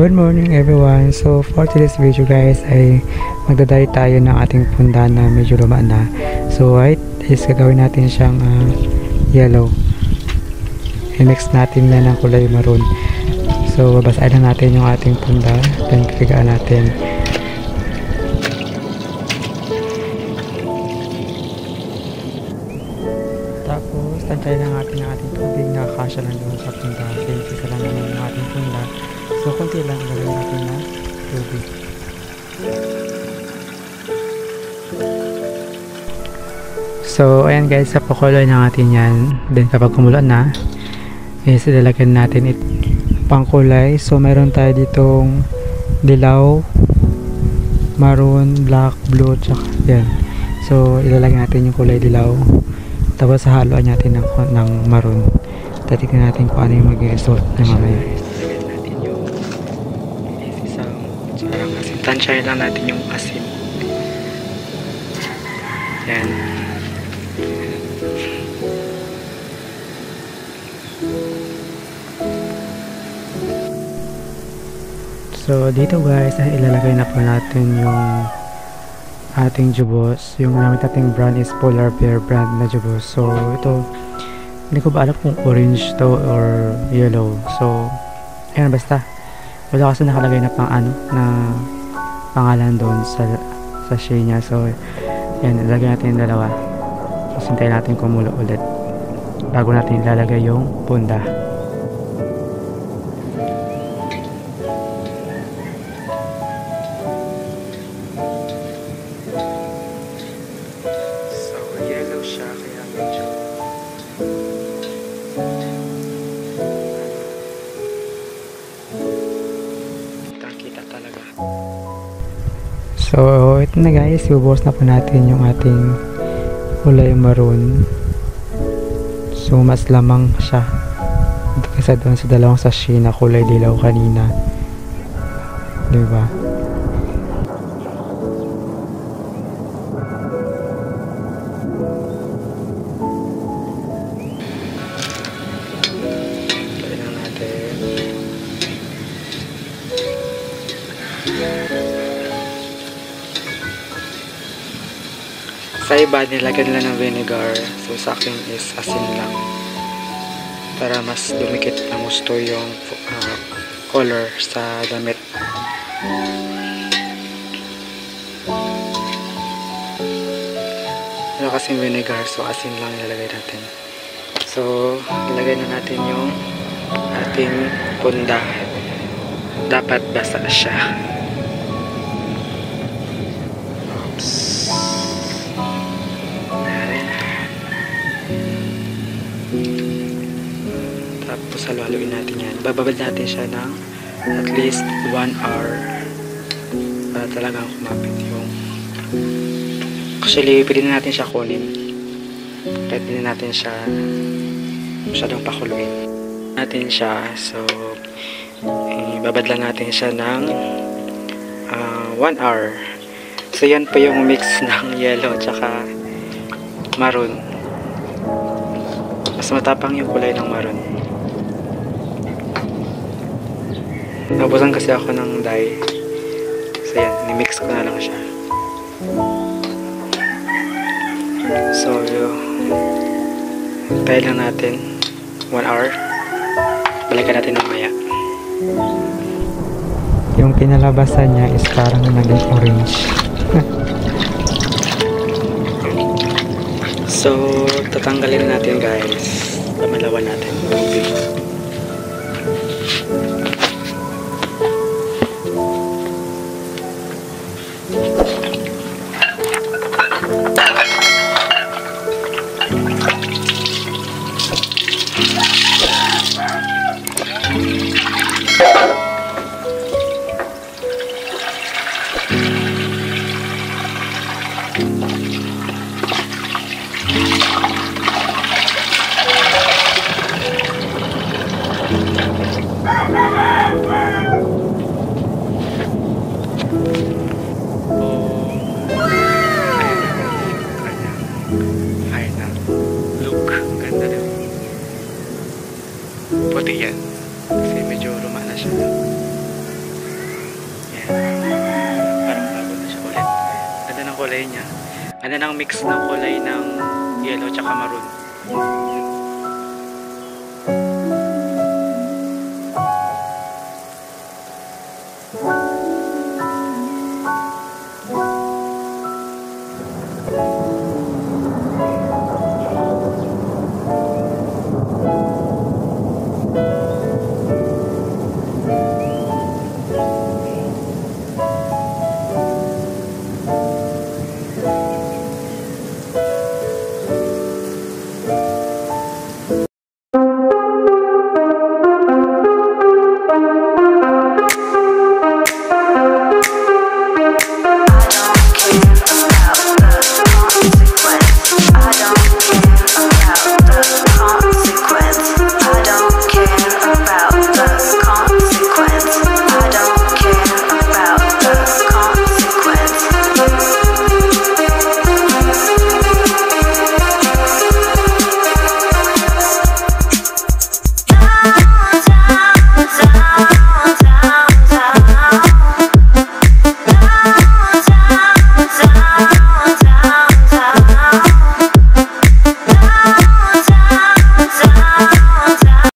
Good morning everyone. So for today's video guys ay magdadali tayo ng ating punda na medyo luma na. So white is gagawin natin siyang yellow. I-mix natin na ng kulay maroon. So babasahin lang natin yung ating punda, then pigaan natin. Tapos tansyahin lang natin ang ating tubig na kasya lang doon sa punda. Kasi isa lang naman yung ating punda. So, konti lang gawin natin na tubig. So, ayan guys, papakuloy na natin yan. Then, kapag kumulo na, is ilalagyan natin pangkulay. So, meron tayo ditong dilaw, maroon, black, blue, tsaka yan. So, ilalagyan natin yung kulay dilaw. Tapos, haluan natin ng maroon. Tatignan natin kung ano yung mag-result na mamaya. Tansyahin lang natin yung asin. Yan. So dito guys, ilalagay na po natin yung ating jubos. Yung gamit nating brand is Polar Bear brand na jubos. So ito, hindi ko ba alam kung orange to or yellow. So ayan, basta wala kasi nakalagay na na pangalan doon sa sachet niya. So yan, ilagay natin yung dalawa. Tapos hintayin natin kumulo ulit bago natin ilalagay yung punda. So yellow siya kaya medyo kita talaga. So, ito na guys, ibubuhos na po natin yung ating kulay maroon. So, mas lamang siya kaysa doon sa dalawang sachet na kulay dilaw kanina. Diba? Tignan natin. Sa iba, nilagyan nila ng vinegar. So, sa akin is asin lang. Para mas dumikit na gusto yung color sa damit. Wala kasing vinegar, so asin lang nilagay natin. So, nilagay na natin yung ating punda. Dapat basa siya. Tapos haluin natin yan. Bababad natin siya ng at least 1 hour para talagang kumapit yung actually pwede na natin siya kunin kahit hindi natin siya masyadong pakuluin natin siya. So babad lang natin siya ng 1 hour. So yan po yung mix ng yellow tsaka maroon. Mas matapang yung kulay ng maroon. Nabusan kasi ako ng dye. So yan, ni-mix ko na lang siya. So tayo lang natin 1 hour. Balikan natin mamaya. Yung pinalabasan niya is parang naging orange. So tatanggalin natin guys. Pamalawan natin. puti yan kasi medyo luma na siya. Ano ng mix ng kulay ng yellow tsaka maroon.